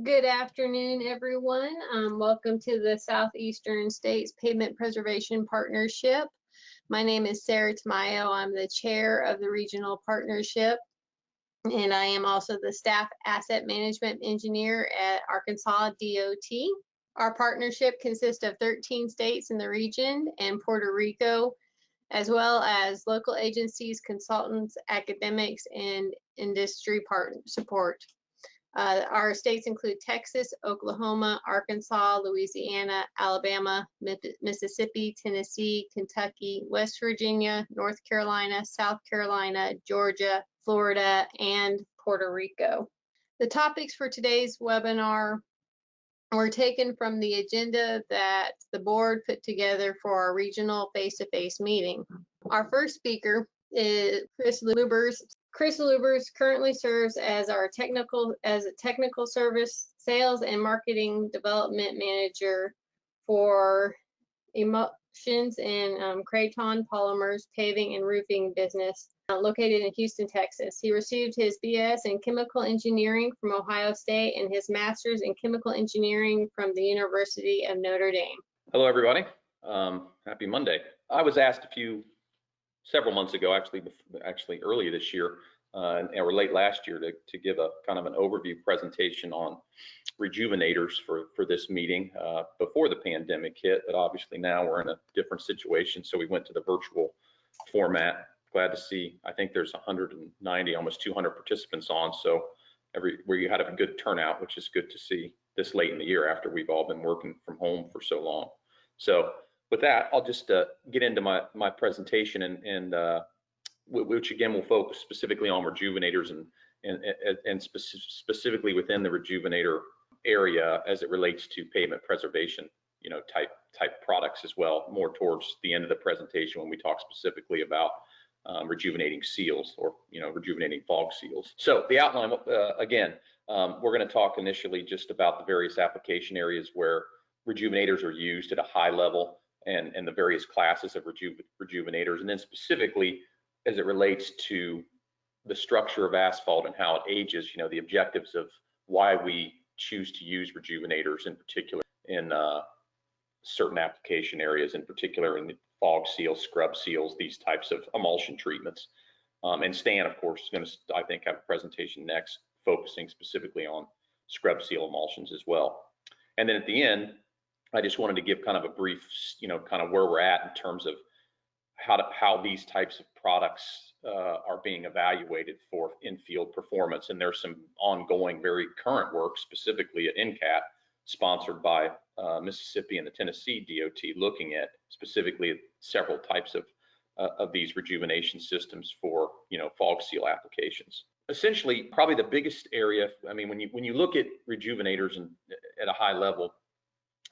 Good afternoon, everyone. Welcome to the Southeastern States Pavement Preservation Partnership. My name is Sarah Tamayo. I'm the chair of the regional partnership, and I am also the staff asset management engineer at Arkansas DOT. Our partnership consists of 13 states in the region and Puerto Rico, as well as local agencies, consultants, academics, and industry support. Our states include Texas, Oklahoma, Arkansas, Louisiana, Alabama, Mississippi, Tennessee, Kentucky, West Virginia, North Carolina, South Carolina, Georgia, Florida, and Puerto Rico. The topics for today's webinar were taken from the agenda that the board put together for our regional face-to-face meeting. Our first speaker is Chris Lubbers. Chris Lubbers currently serves as our technical service sales and marketing development manager for Emulsions and Craton Polymers paving and roofing business located in Houston, Texas. He received his BS in chemical engineering from Ohio State and his master's in chemical engineering from the University of Notre Dame. Hello, everybody. Happy Monday. I was asked several months ago, actually early this year, or late last year, to give a kind of an overview presentation on rejuvenators for this meeting before the pandemic hit. But obviously now we're in a different situation, so we went to the virtual format. Glad to see, I think there's 190, almost 200 participants on, so where you had a good turnout, which is good to see this late in the year after we've all been working from home for so long. So with that, I'll just get into my presentation, and which again will focus specifically on rejuvenators and specifically within the rejuvenator area as it relates to pavement preservation, type products as well, more towards the end of the presentation when we talk specifically about rejuvenating seals or rejuvenating fog seals. So the outline, again, we're going to talk initially just about the various application areas where rejuvenators are used at a high level and the various classes of rejuvenators, and then specifically as it relates to the structure of asphalt and how it ages, the objectives of why we choose to use rejuvenators in particular in certain application areas, in particular in the fog seals, scrub seals, these types of emulsion treatments. And Stan, of course, is going to, I think, have a presentation next focusing specifically on scrub seal emulsions as well. And then at the end, I just wanted to give kind of a brief, kind of where we're at in terms of how these types of products are being evaluated for in-field performance. And there's some ongoing, very current work, specifically at NCAT, sponsored by Mississippi and the Tennessee DOT, looking at specifically at several types of these rejuvenation systems for fog seal applications. Essentially, probably the biggest area, I mean, when you look at rejuvenators at a high level,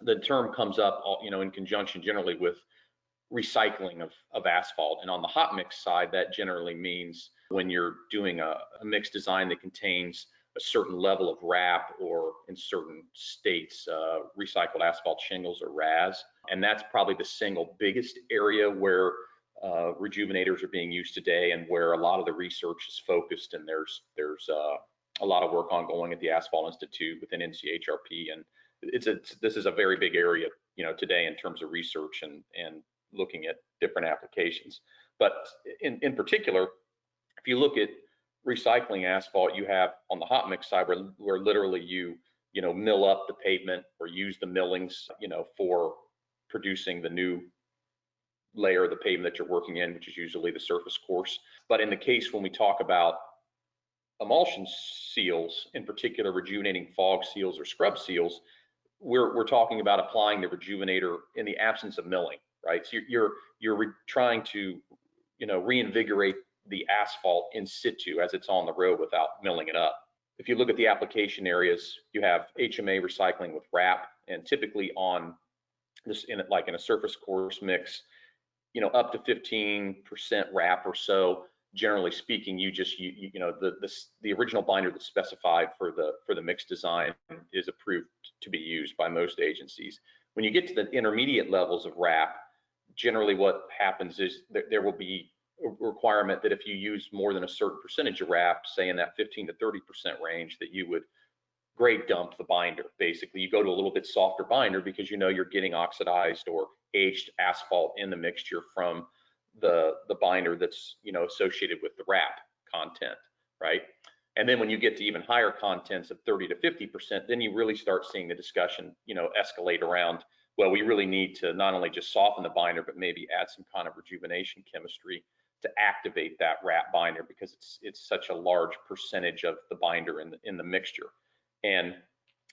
the term comes up, in conjunction generally with recycling of asphalt. And on the hot mix side, that generally means when you're doing a mix design that contains a certain level of RAP, or in certain states, recycled asphalt shingles or RAS. And that's probably the single biggest area where rejuvenators are being used today, and where a lot of the research is focused. And there's a lot of work ongoing at the Asphalt Institute within NCHRP, and this is a very big area, today in terms of research and looking at different applications. But in particular, if you look at recycling asphalt, you have on the hot mix side where literally you mill up the pavement or use the millings, for producing the new layer of the pavement that you're working in, which is usually the surface course. But in the case when we talk about emulsion seals, in particular rejuvenating fog seals or scrub seals, we're talking about applying the rejuvenator in the absence of milling, right? So you're trying to reinvigorate the asphalt in situ as it's on the road without milling it up. If you look at the application areas, you have HMA recycling with RAP, and typically on this in a surface course mix, up to 15% RAP or so. Generally speaking, the original binder that's specified for the mix design is approved to be used by most agencies. When you get to the intermediate levels of RAP, generally what happens is there will be a requirement that if you use more than a certain percentage of RAP, say in that 15 to 30% range, that you would grade dump the binder. Basically, you go to a little bit softer binder because you know you're getting oxidized or aged asphalt in the mixture from the binder that's, you know, associated with the wrap content, right? And then when you get to even higher contents of 30 to 50%, then you really start seeing the discussion, you know, escalate around, well, we really need to not only just soften the binder, but maybe add some kind of rejuvenation chemistry to activate that wrap binder, because it's such a large percentage of the binder in the mixture. And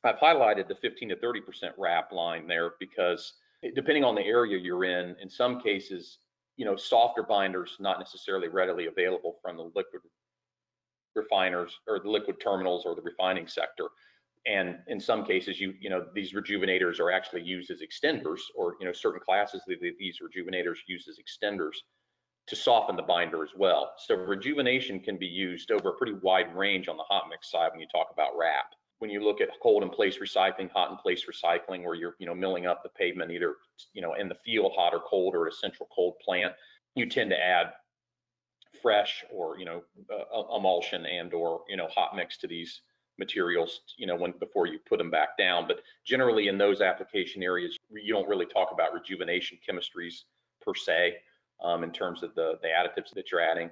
I've highlighted the 15 to 30% wrap line there because depending on the area you're in some cases, you know, softer binders not necessarily readily available from the liquid refiners or the liquid terminals or the refining sector. And in some cases, you know, these rejuvenators are actually used as extenders, or, you know, certain classes of these rejuvenators use as extenders to soften the binder as well. So rejuvenation can be used over a pretty wide range on the hot mix side when you talk about wrap. When you look at cold in place recycling, hot in place recycling, where you're, you know, milling up the pavement either, you know, in the field, hot or cold, or a central cold plant, you tend to add fresh or, you know, emulsion and or, you know, hot mix to these materials, you know, before you put them back down. But generally in those application areas, you don't really talk about rejuvenation chemistries per se, in terms of the additives that you're adding.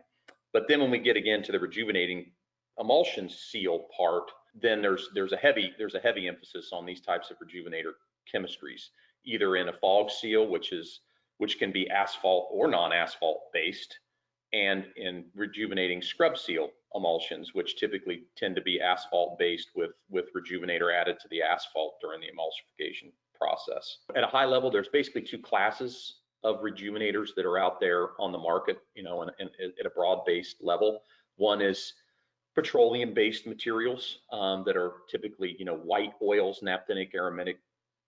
But then when we get again to the rejuvenating emulsion seal part, then there's a heavy emphasis on these types of rejuvenator chemistries, either in a fog seal, which can be asphalt or non-asphalt based, and in rejuvenating scrub seal emulsions, which typically tend to be asphalt based with rejuvenator added to the asphalt during the emulsification process. At a high level, there's basically two classes of rejuvenators that are out there on the market, you know, and at a broad-based level. One is petroleum-based materials that are typically, you know, white oils, naphthenic, aromatic,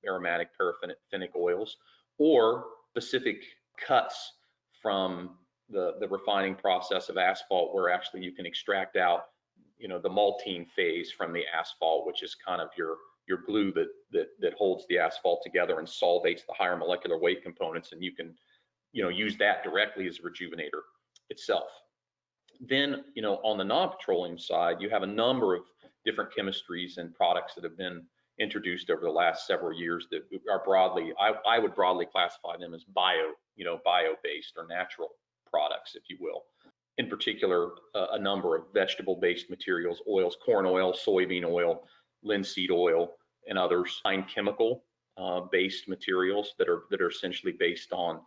paraffinic oils, or specific cuts from the refining process of asphalt, where actually you can extract out, you know, the maltine phase from the asphalt, which is kind of your glue that holds the asphalt together and solvates the higher molecular weight components, and you can, you know, use that directly as a rejuvenator itself. Then, you know, on the non-petroleum side, you have a number of different chemistries and products that have been introduced over the last several years that are broadly, I would broadly classify them as bio-based or natural products, if you will. In particular, a number of vegetable-based materials, oils, corn oil, soybean oil, linseed oil, and others, fine chemical based materials that are essentially based on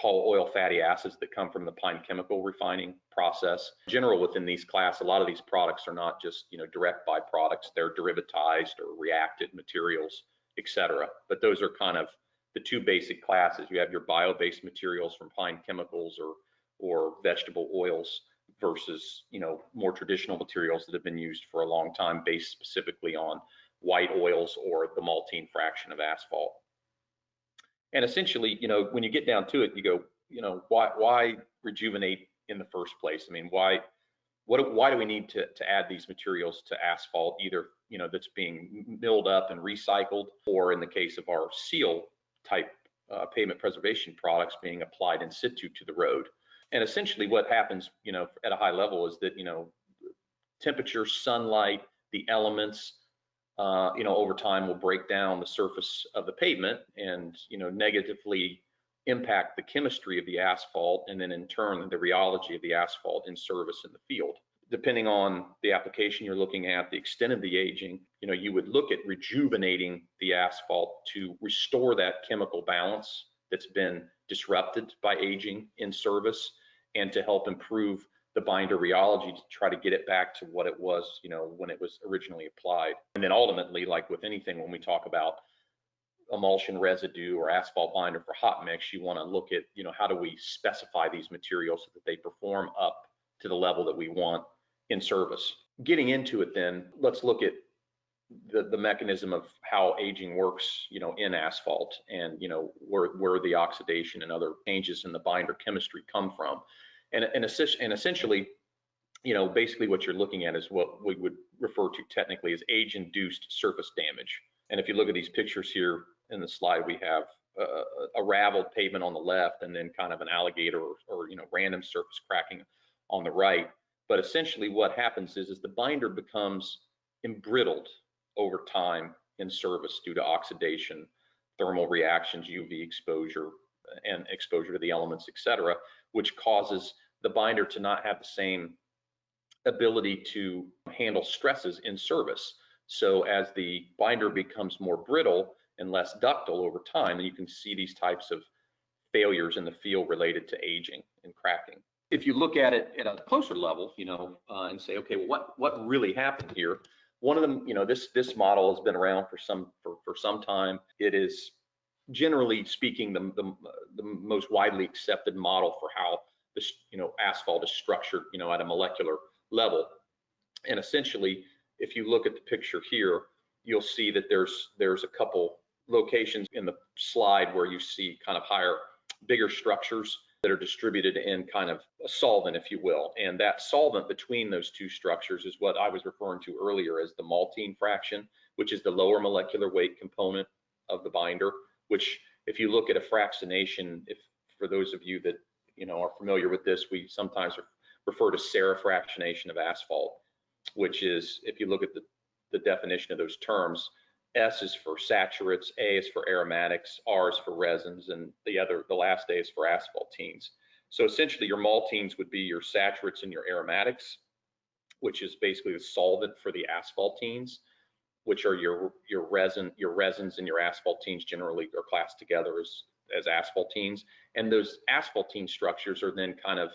tall oil fatty acids that come from the pine chemical refining process. In general, within these class, a lot of these products are not just, you know, direct byproducts, they're derivatized or reacted materials, etc. But those are kind of the two basic classes. You have your bio-based materials from pine chemicals or vegetable oils versus, you know, more traditional materials that have been used for a long time based specifically on white oils or the maltine fraction of asphalt. And essentially, you know, when you get down to it, you go, you know, why rejuvenate in the first place? I mean, why do we need to add these materials to asphalt, either, you know, that's being milled up and recycled, or in the case of our seal type pavement preservation products being applied in situ to the road? And essentially what happens, you know, at a high level is that, you know, temperature, sunlight, the elements, you know, over time will break down the surface of the pavement and, you know, negatively impact the chemistry of the asphalt, and then in turn the rheology of the asphalt in service in the field. Depending on the application you're looking at, the extent of the aging, you know, you would look at rejuvenating the asphalt to restore that chemical balance that's been disrupted by aging in service, and to help improve the binder rheology to try to get it back to what it was, you know, when it was originally applied. And then ultimately, like with anything, when we talk about emulsion residue or asphalt binder for hot mix, you want to look at, you know, how do we specify these materials so that they perform up to the level that we want in service. Getting into it then, let's look at the mechanism of how aging works, you know, in asphalt, and, you know, where the oxidation and other changes in the binder chemistry come from. And essentially, you know, basically what you're looking at is what we would refer to technically as age-induced surface damage. And if you look at these pictures here in the slide, we have a raveled pavement on the left, and then kind of an alligator or you know, random surface cracking on the right. But essentially what happens is the binder becomes embrittled over time in service due to oxidation, thermal reactions, UV exposure, and exposure to the elements, etc., which causes the binder to not have the same ability to handle stresses in service. So as the binder becomes more brittle and less ductile over time, and you can see these types of failures in the field related to aging and cracking. If you look at it at a closer level, and say, okay, well, what really happened here? One of them, this model has been around for some time. It is, generally speaking, the most widely accepted model for how this, asphalt is structured, at a molecular level. And essentially, if you look at the picture here, you'll see that there's a couple locations in the slide where you see kind of bigger structures that are distributed in kind of a solvent, if you will. And that solvent between those two structures is what I was referring to earlier as the maltine fraction, which is the lower molecular weight component of the binder, which if you look at a fractionation, for those of you that are familiar with this, we sometimes refer to serifractionation of asphalt, which is, if you look at the definition of those terms, S is for saturates, A is for aromatics, R is for resins, and the last A is for asphaltenes. So essentially your maltines would be your saturates and your aromatics, which is basically the solvent for the asphaltenes, which are your resins and your asphaltenes generally are classed together as asphaltenes. And those asphaltene structures are then kind of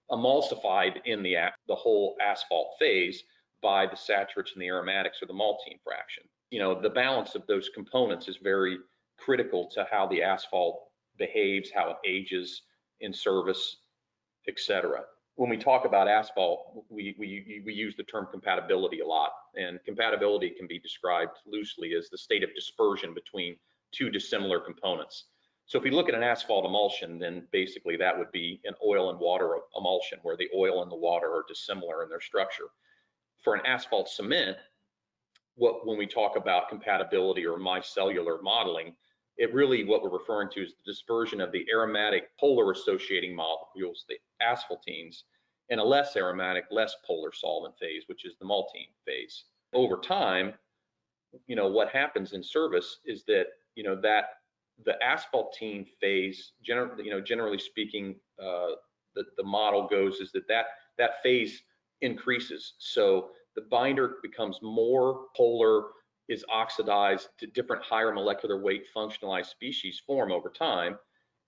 emulsified in the whole asphalt phase by the saturates and the aromatics or the maltine fraction. The balance of those components is very critical to how the asphalt behaves, how it ages in service, etc. When we talk about asphalt, we use the term compatibility a lot, and compatibility can be described loosely as the state of dispersion between two dissimilar components. So if we look at an asphalt emulsion, then basically that would be an oil and water emulsion, where the oil and the water are dissimilar in their structure. For an asphalt cement, when we talk about compatibility or micellar modeling, what we're referring to is the dispersion of the aromatic polar associating molecules, the asphaltenes, and a less aromatic, less polar solvent phase, which is the maltine phase. Over time, what happens in service is that, that the asphaltene phase, generally speaking, the model goes is that phase increases. So the binder becomes more polar, is oxidized to different higher molecular weight functionalized species form over time.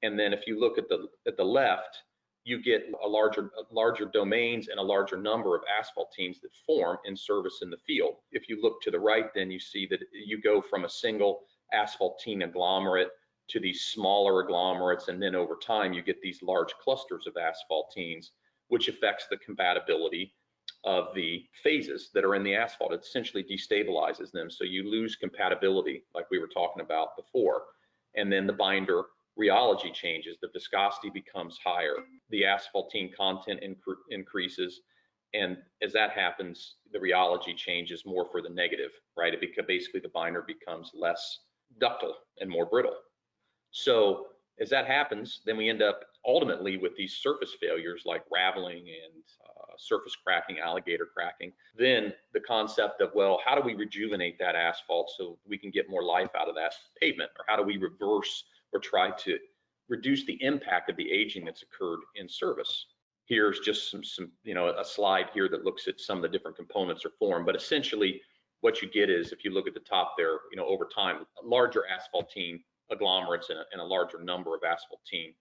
And then if you look at the left, you get a larger domains and a larger number of asphaltenes that form in service in the field. If you look to the right, then you see that you go from a single asphaltene agglomerate to these smaller agglomerates, and then over time you get these large clusters of asphaltenes, which affects the compatibility of the phases that are in the asphalt. It essentially destabilizes them, so you lose compatibility like we were talking about before. And then the binder rheology changes, the viscosity becomes higher, the asphaltene content increases, and as that happens, the rheology changes more for the negative, right? Basically the binder becomes less ductile and more brittle. So as that happens, then we end up ultimately with these surface failures like raveling and surface cracking, alligator cracking. Then the concept of, well, how do we rejuvenate that asphalt so we can get more life out of that pavement? Or how do we reverse or try to reduce the impact of the aging that's occurred in service? Here's just some a slide here that looks at some of the different components or form, but essentially what you get is, if you look at the top there, over time, larger asphaltene agglomerates and a larger number of asphaltene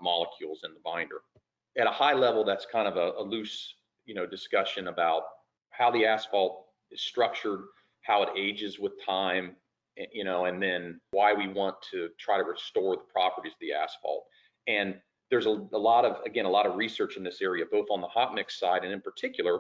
molecules in the binder. At a high level, that's kind of a loose, discussion about how the asphalt is structured, how it ages with time, and then why we want to try to restore the properties of the asphalt. And there's a lot of research in this area, both on the hot mix side and in particular,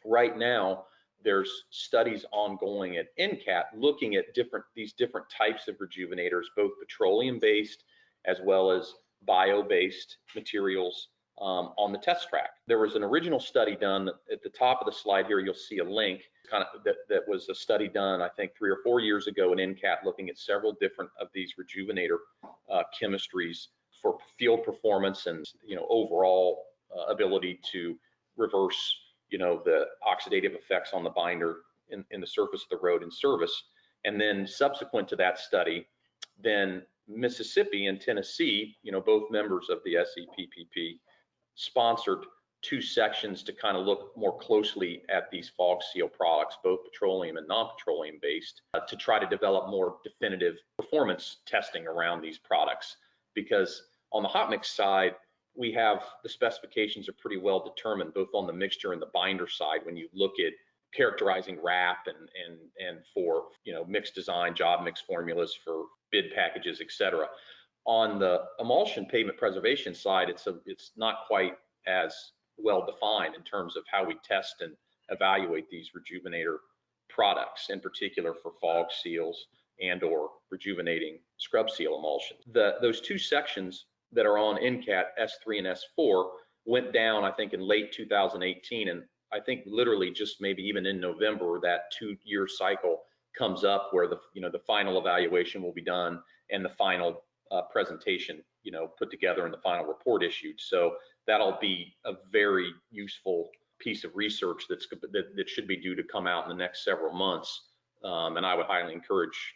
right now, there's studies ongoing at NCAT looking at these different types of rejuvenators, both petroleum-based as well as bio-based materials on the test track. There was an original study done at the top of the slide here. You'll see a link that was a study done, I think, 3 or 4 years ago in NCAT, looking at several different of these rejuvenator chemistries for field performance and overall ability to reverse the oxidative effects on the binder in the surface of the road in service. And then subsequent to that study, then Mississippi and Tennessee, both members of the NCPP, sponsored 2 sections to kind of look more closely at these fog seal products, both petroleum and non-petroleum based, to try to develop more definitive performance testing around these products. Because on the hot mix side, we have the specifications are pretty well determined, both on the mixture and the binder side, when you look at characterizing wrap and for mix design, job mix formulas for bid packages, etc. On the emulsion pavement preservation side, it's not quite as well defined in terms of how we test and evaluate these Rejuvenator products, in particular for fog seals and or rejuvenating scrub seal emulsion. Those 2 sections that are on NCAT S3 and S4 went down, I think, in late 2018, and I think literally just maybe even in November, that 2-year cycle comes up where the final evaluation will be done and the final presentation put together and the final report issued. So that'll be a very useful piece of research that should be due to come out in the next several months. And I would highly encourage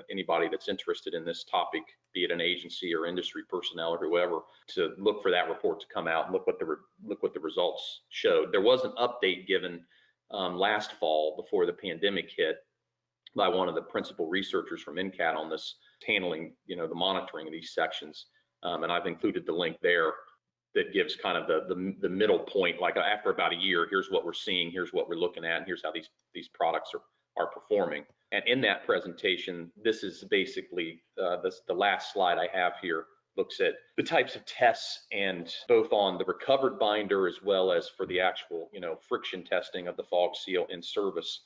anybody that's interested in this topic, be it an agency or industry personnel or whoever, to look for that report to come out and look what the results showed. There was an update given last fall before the pandemic hit by one of the principal researchers from NCAT on this, handling the monitoring of these sections, and I've included the link there that gives kind of the middle point, like after about a year, here's what we're seeing, here's what we're looking at, and here's how these products are performing. And in that presentation, this is basically the last slide I have here, looks at the types of tests, and both on the recovered binder as well as for the actual friction testing of the fog seal in service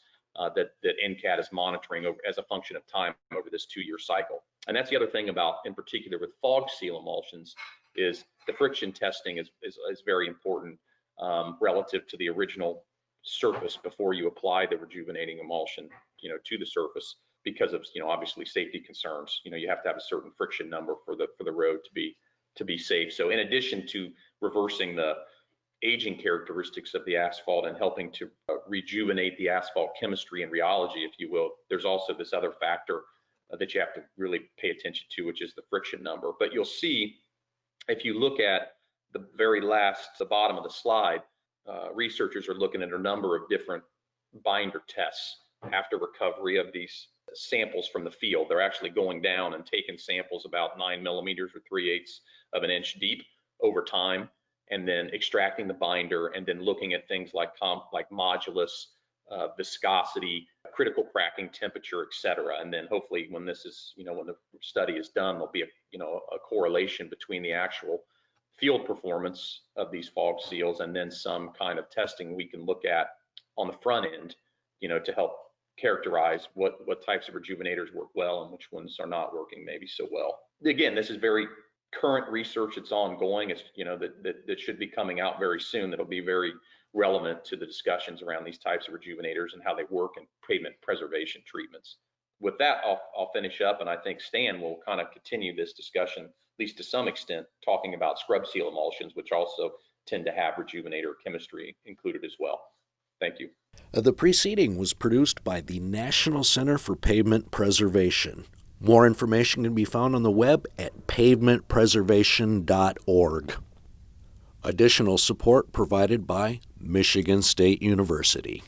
that NCAT is monitoring as a function of time over this 2-year cycle. And that's the other thing about, in particular with fog seal emulsions, is the friction testing is very important relative to the original surface before you apply the rejuvenating emulsion to the surface, because of obviously safety concerns. You have to have a certain friction number for the road to be safe. So in addition to reversing the aging characteristics of the asphalt and helping to rejuvenate the asphalt chemistry and rheology, if you will, there's also this other factor that you have to really pay attention to, which is the friction number. But you'll see, if you look at the bottom of the slide, researchers are looking at a number of different binder tests after recovery of these samples from the field. They're actually going down and taking samples about 9 millimeters or 3/8 of an inch deep over time, and then extracting the binder, and then looking at things like modulus, viscosity, critical cracking temperature, etc. And then hopefully when this is, when the study is done, there'll be a correlation between the actual field performance of these fog seals and then some kind of testing we can look at on the front end, to help characterize what types of rejuvenators work well and which ones are not working maybe so well. Again, this is very current research. It's ongoing. It's that should be coming out very soon. That'll be very relevant to the discussions around these types of rejuvenators and how they work in pavement preservation treatments. With that, I'll finish up, and I think Stan will kind of continue this discussion, at least to some extent, talking about scrub seal emulsions, which also tend to have rejuvenator chemistry included as well. Thank you. The preceding was produced by the National Center for Pavement Preservation. More information can be found on the web at pavementpreservation.org. Additional support provided by Michigan State University.